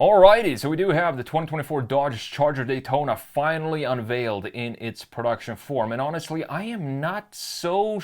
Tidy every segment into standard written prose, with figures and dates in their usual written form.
Alrighty, so we do have the 2024 Dodge Charger Daytona finally unveiled in its production form. And honestly, I am not so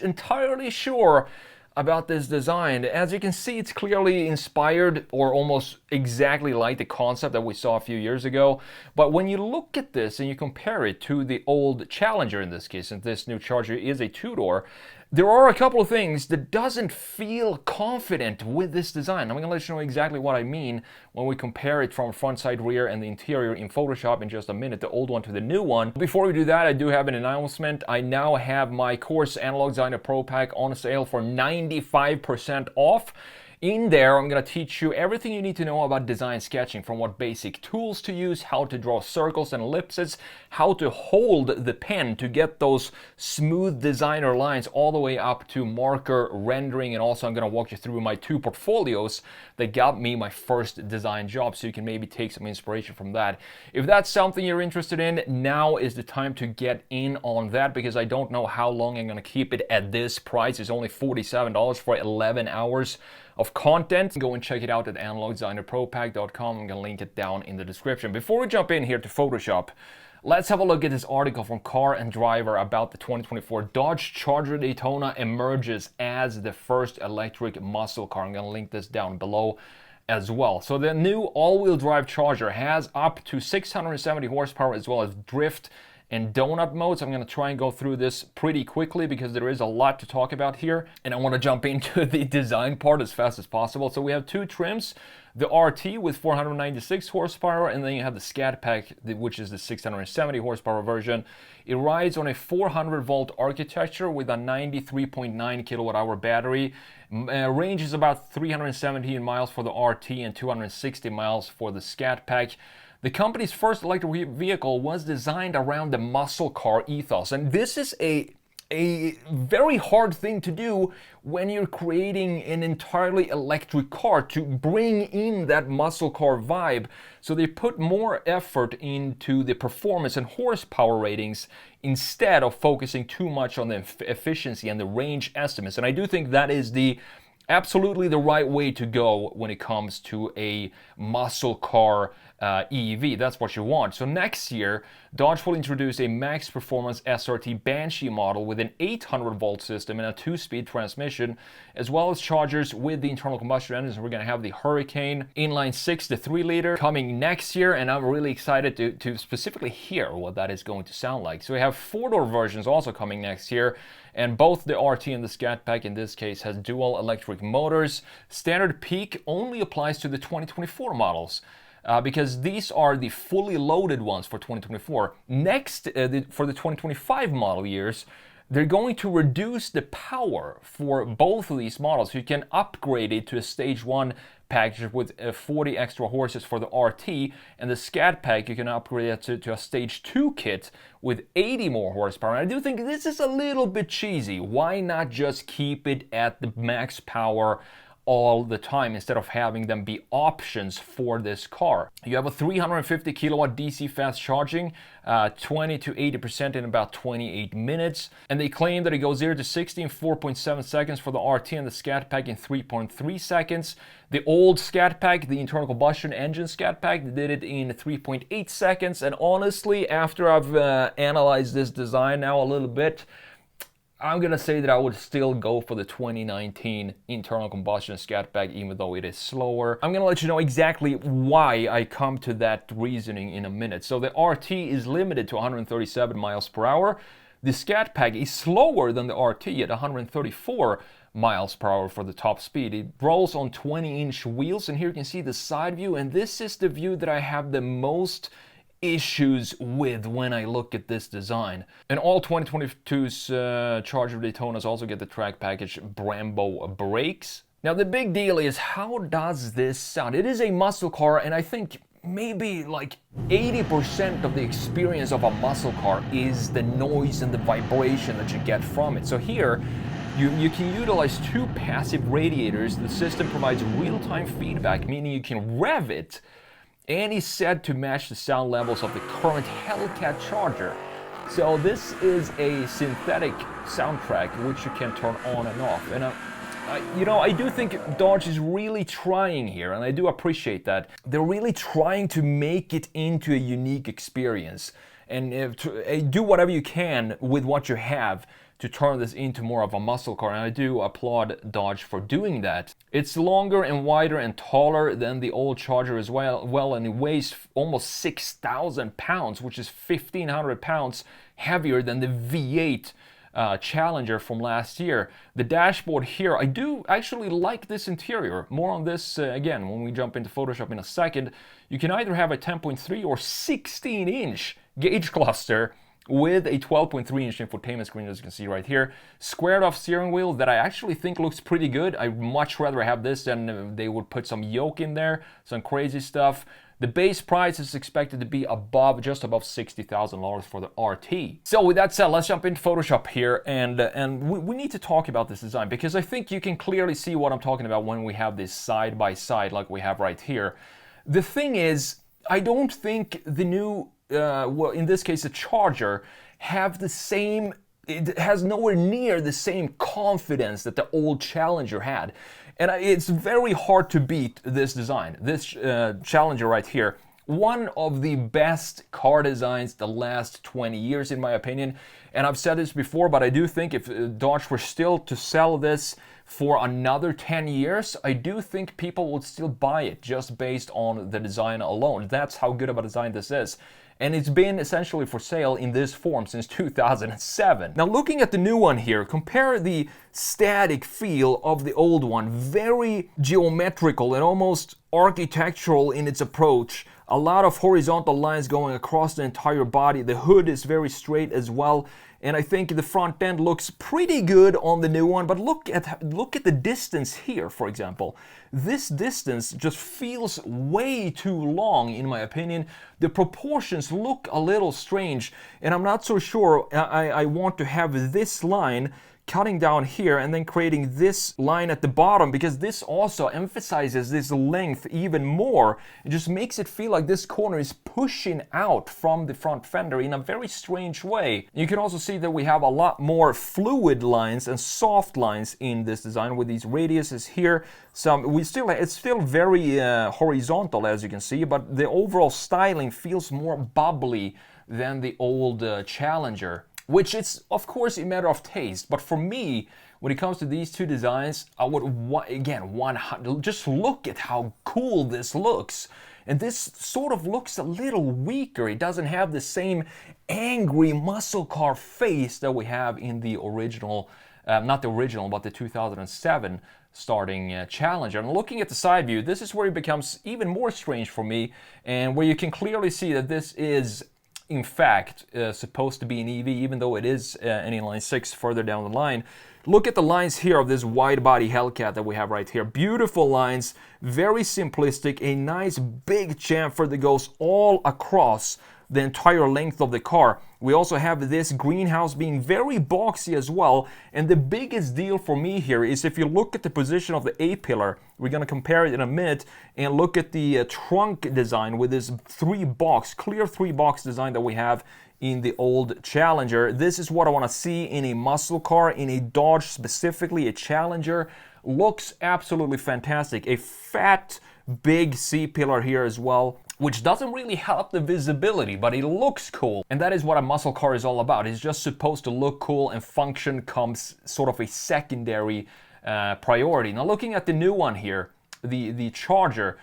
entirely sure about this design. As you can see, it's clearly inspired or almost exactly like the concept that we saw a few years ago. But when you look at this and you compare it to the old Challenger in this case, and this new Charger is a two-door, there are a couple of things that doesn't feel confident with this design. I'm going to let you know exactly what I mean when we compare it from front, side, rear, and the interior in Photoshop in just a minute, the old one to the new one. Before we do that, I do have an announcement. I now have my course Analog Designer Pro Pack on sale for 95% off. In there, I'm going to teach you everything you need to know about design sketching, from what basic tools to use, how to draw circles and ellipses, how to hold the pen to get those smooth designer lines all the way up to marker rendering. And also I'm going to walk you through my two portfolios that got me my first design job, so you can maybe take some inspiration from that. If that's something you're interested in, now is the time to get in on that, because I don't know how long I'm going to keep it at this price. It's only $47 for 11 hours of content. Go and check it out at analogdesignerpropack.com. I'm going to link it down in the description. Before we jump in here to Photoshop, let's have a look at this article from Car and Driver about the 2024 Dodge Charger Daytona emerges as the first electric muscle car. I'm going to link this down below as well. So the new all-wheel drive Charger has up to 670 horsepower as well as drift and donut modes. I'm going to try and go through this pretty quickly because there is a lot to talk about here, and I want to jump into the design part as fast as possible. So we have two trims, the RT with 496 horsepower, and then you have the Scat Pack, which is the 670 horsepower version. It rides on a 400 volt architecture with a 93.9 kilowatt hour battery. Range is about 317 miles for the RT and 260 miles for the Scat Pack. The company's first electric vehicle was designed around the muscle car ethos, and this is a very hard thing to do when you're creating an entirely electric car, to bring in that muscle car vibe. So they put more effort into the performance and horsepower ratings instead of focusing too much on the efficiency and the range estimates. And I do think that is absolutely the right way to go when it comes to a muscle car EV. That's what you want. So next year, Dodge will introduce a max performance SRT Banshee model with an 800 volt system and a 2-speed transmission, as well as Chargers with the internal combustion engines. We're going to have the Hurricane inline 6 to 3 liter coming next year, and I'm really excited to specifically hear what that is going to sound like. So we have 4-door versions also coming next year, and both the RT and the Scat Pack in this case has dual electric motors. Standard peak only applies to the 2024 models, because these are the fully loaded ones for 2024. Next, for the 2025 model years, they're going to reduce the power for both of these models. You can upgrade it to a stage 1 package with 40 extra horses for the RT, and the Scat Pack you can upgrade it to a stage 2 kit with 80 more horsepower. And I do think this is a little bit cheesy. Why not just keep it at the max power all the time instead of having them be options for this car? You have a 350 kilowatt DC fast charging, 20 to 80% in about 28 minutes. And they claim that it goes 0 to 60 in 4.7 seconds for the RT, and the Scat Pack in 3.3 seconds. The old Scat Pack, the internal combustion engine Scat Pack, did it in 3.8 seconds. And honestly, after I've analyzed this design now a little bit, I'm going to say that I would still go for the 2019 internal combustion Scat Pack, even though it is slower. I'm going to let you know exactly why I come to that reasoning in a minute. So the RT is limited to 137 miles per hour. The Scat Pack is slower than the RT at 134 miles per hour for the top speed. It rolls on 20-inch wheels, and here you can see the side view, and this is the view that I have the most issues with when I look at this design. And all 2022's Charger Daytonas also get the track package Brembo brakes. Now the big deal is, how does this sound? It is a muscle car, and I think maybe like 80% of the experience of a muscle car is the noise and the vibration that you get from it. So here you can utilize two passive radiators. The system provides real-time feedback, meaning you can rev it, and is set to match the sound levels of the current Hellcat Charger. So this is a synthetic soundtrack which you can turn on and off. And You know, I do think Dodge is really trying here, and I do appreciate that. They're really trying to make it into a unique experience, and do whatever you can with what you have to turn this into more of a muscle car, and I do applaud Dodge for doing that. It's longer and wider and taller than the old Charger as well, and it weighs almost 6,000 pounds, which is 1,500 pounds heavier than the V8 Challenger from last year. The dashboard here, I do actually like this interior. More on this again when we jump into Photoshop in a second. You can either have a 10.3 or 16-inch gauge cluster with a 12.3-inch infotainment screen, as you can see right here. Squared off steering wheel that I actually think looks pretty good. I'd much rather have this than they would put some yoke in there, some crazy stuff. The base price is expected to be just above $60,000 for the RT. So with that said, let's jump into Photoshop here, and we need to talk about this design, because I think you can clearly see what I'm talking about when we have this side by side like we have right here. The thing is, I don't think the new, well, in this case the Charger, have the same, it has nowhere near the same confidence that the old Challenger had. And it's very hard to beat this design, this Challenger right here. One of the best car designs the last 20 years, in my opinion. And I've said this before, but I do think if Dodge were still to sell this for another 10 years, I do think people would still buy it just based on the design alone. That's how good of a design this is. And it's been essentially for sale in this form since 2007. Now looking at the new one here, compare the static feel of the old one. Very geometrical and almost architectural in its approach. A lot of horizontal lines going across the entire body. The hood is very straight as well. And I think the front end looks pretty good on the new one, but look at the distance here, for example. This distance just feels way too long, in my opinion. The proportions look a little strange, and I'm not so sure I want to have this line cutting down here and then creating this line at the bottom, because this also emphasizes this length even more. It just makes it feel like this corner is pushing out from the front fender in a very strange way. You can also see that we have a lot more fluid lines and soft lines in this design with these radiuses here. It's still very horizontal, as you can see, but the overall styling feels more bubbly than the old Challenger. Which is, of course, a matter of taste. But for me, when it comes to these two designs, I would, just look at how cool this looks. And this sort of looks a little weaker. It doesn't have the same angry muscle car face that we have in the original, not the original, but the 2007 starting Challenger. And looking at the side view, this is where it becomes even more strange for me, and where you can clearly see that this is in fact supposed to be an EV, even though it is an inline 6 further down the line. Look at the lines here of this wide body Hellcat that we have right here. Beautiful lines, very simplistic, a nice big chamfer that goes all across the entire length of the car. We also have this greenhouse being very boxy as well, and the biggest deal for me here is if you look at the position of the A-pillar, we're going to compare it in a minute, and look at the trunk design with this clear three box design that we have in the old Challenger. This is what I want to see in a muscle car, in a Dodge specifically, a Challenger. Looks absolutely fantastic. A fat, big C-pillar here as well, which doesn't really help the visibility, but it looks cool. And that is what a muscle car is all about. It's just supposed to look cool, and function comes sort of a secondary priority. Now looking at the new one here, the Charger,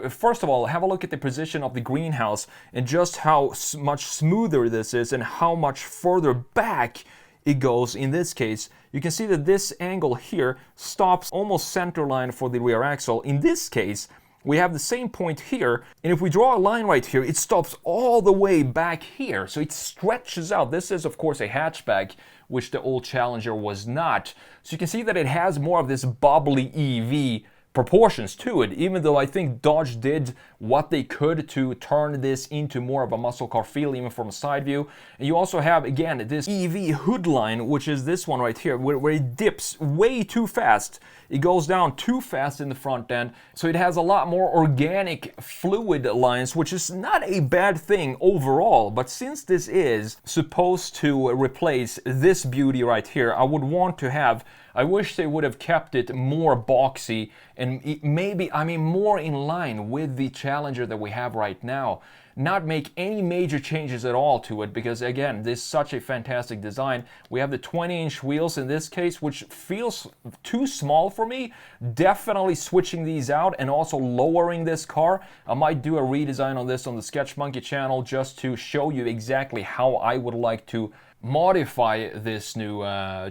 first of all, have a look at the position of the greenhouse and just how much smoother this is and how much further back it goes in this case. You can see that this angle here stops almost center line for the rear axle. In this case, we have the same point here, and if we draw a line right here, it stops all the way back here, so it stretches out. This is, of course, a hatchback, which the old Challenger was not. So you can see that it has more of this bubbly EV proportions to it, even though I think Dodge did what they could to turn this into more of a muscle car feel, even from a side view. And you also have, again, this EV hood line, which is this one right here, where it dips way too fast. It goes down too fast in the front end, so it has a lot more organic fluid lines, which is not a bad thing overall. But since this is supposed to replace this beauty right here, I would want to have I wish they would have kept it more boxy and maybe, I mean, more in line with the Challenger that we have right now. Not make any major changes at all to it, because again, this is such a fantastic design. We have the 20-inch wheels in this case, which feels too small for me. Definitely switching these out and also lowering this car. I might do a redesign on this on the Sketch Monkey channel just to show you exactly how I would like to modify this new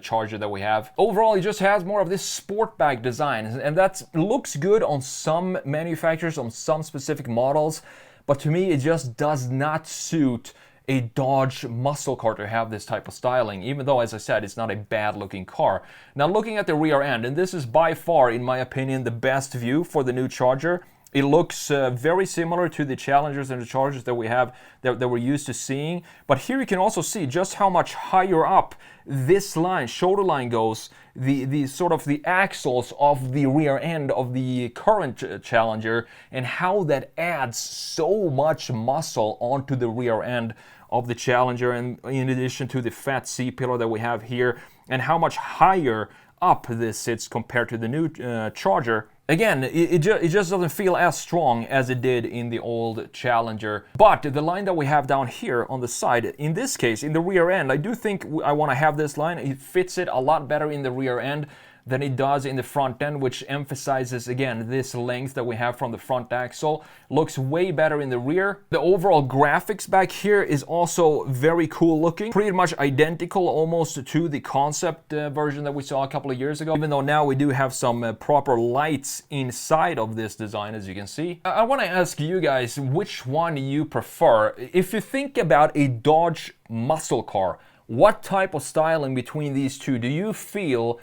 Charger that we have. Overall, it just has more of this sportback design, and that looks good on some manufacturers, on some specific models. But to me, it just does not suit a Dodge muscle car to have this type of styling, even though, as I said, it's not a bad looking car. Now, looking at the rear end, and this is by far, in my opinion, the best view for the new Charger. It looks very similar to the Challengers and the Chargers that we have, that we're used to seeing. But here you can also see just how much higher up this line, shoulder line goes, the sort of the axles of the rear end of the current Challenger, and how that adds so much muscle onto the rear end of the Challenger, and in addition to the fat C-pillar that we have here, and how much higher up this sits compared to the new Charger. Again, it just doesn't feel as strong as it did in the old Challenger. But the line that we have down here on the side, in this case, in the rear end, I do think I want to have this line. It fits it a lot better in the rear end than it does in the front end, which emphasizes, again, this length that we have from the front axle. Looks way better in the rear. The overall graphics back here is also very cool looking. Pretty much identical almost to the concept version that we saw a couple of years ago, even though now we do have some proper lights inside of this design, as you can see. I want to ask you guys which one you prefer. If you think about a Dodge muscle car, what type of styling between these two do you feel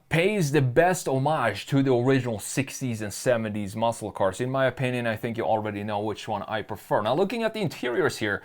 pays the best homage to the original 60s and 70s muscle cars? In my opinion, I think you already know which one I prefer. Now, looking at the interiors here,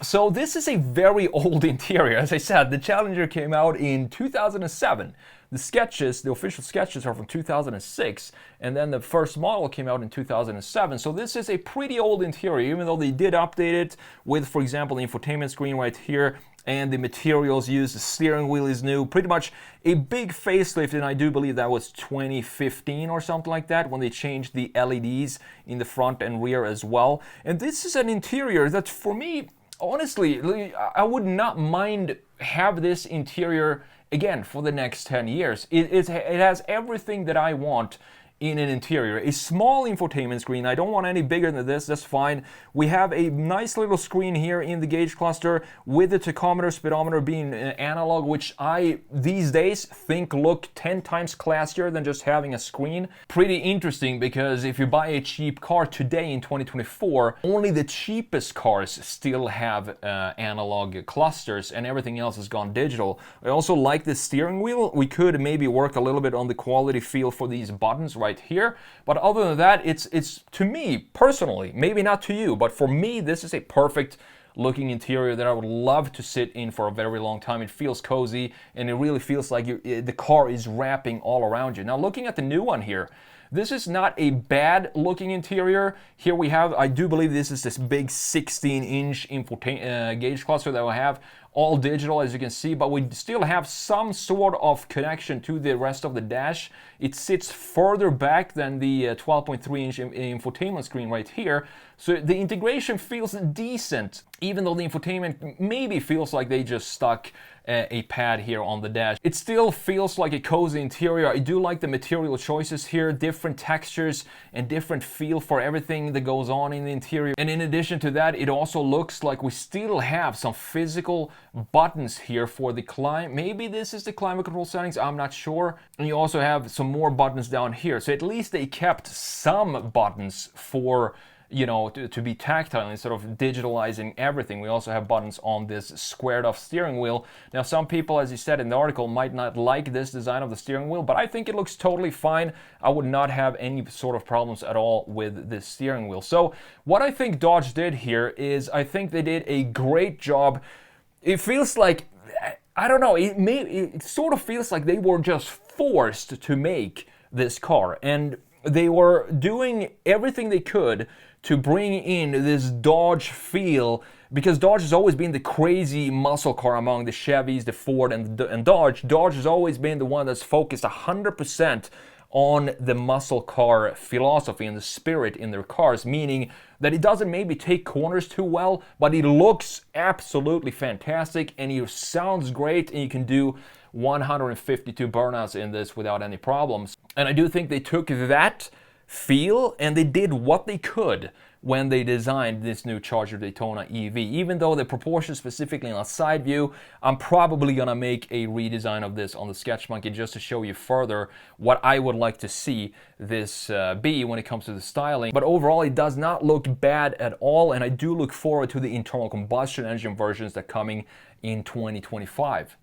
so this is a very old interior. As I said, the Challenger came out in 2007. The sketches, the official sketches, are from 2006, and then the first model came out in 2007. So this is a pretty old interior, even though they did update it with, for example, the infotainment screen right here, and the materials used. The steering wheel is new. Pretty much a big facelift, and I do believe that was 2015 or something like that, when they changed the LEDs in the front and rear as well. And this is an interior that, for me, honestly, I would not mind have this interior again for the next 10 years. It has everything that I want in an interior. A small infotainment screen. I don't want any bigger than this. That's fine. We have a nice little screen here in the gauge cluster with the tachometer, speedometer being analog, which I these days think look 10 times classier than just having a screen. Pretty interesting, because if you buy a cheap car today in 2024, only the cheapest cars still have analog clusters, and everything else has gone digital. I also like the steering wheel. We could maybe work a little bit on the quality feel for these buttons right here, but other than that, it's to me personally, maybe not to you, but for me, this is a perfect looking interior that I would love to sit in for a very long time. It feels cozy, and it really feels like the car is wrapping all around you. Now, looking at the new one here, this is not a bad looking interior. Here we have, I do believe this is this big 16-inch gauge cluster that we have, all digital, as you can see, but we still have some sort of connection to the rest of the dash. It sits further back than the 12.3-inch infotainment screen right here, so the integration feels decent, even though the infotainment maybe feels like they just stuck a pad here on the dash. It still feels like a cozy interior. I do like the material choices here, different textures and different feel for everything that goes on in the interior. And in addition to that, it also looks like we still have some physical buttons here for the climate. Maybe this is the climate control settings, I'm not sure. And you also have some more buttons down here. So at least they kept some buttons for, you know, to be tactile instead of digitalizing everything. We also have buttons on this squared off steering wheel. Now, some people, as you said in the article, might not like this design of the steering wheel, but I think it looks totally fine. I would not have any sort of problems at all with this steering wheel. So what I think Dodge did here is, I think they did a great job. It feels like, I don't know, it sort of feels like they were just forced to make this car. And they were doing everything they could to bring in this Dodge feel, because Dodge has always been the crazy muscle car among the Chevys, the Ford, and Dodge. Dodge has always been the one that's focused 100% on the muscle car philosophy and the spirit in their cars, meaning that it doesn't maybe take corners too well, but it looks absolutely fantastic and it sounds great, and you can do 152 burnouts in this without any problems. And I do think they took that feel and they did what they could when they designed this new Charger Daytona EV. Even though the proportions specifically on side view, I'm probably gonna make a redesign of this on the Sketch Monkey just to show you further what I would like to see this be when it comes to the styling. But overall, it does not look bad at all, and I do look forward to the internal combustion engine versions that are coming in 2025.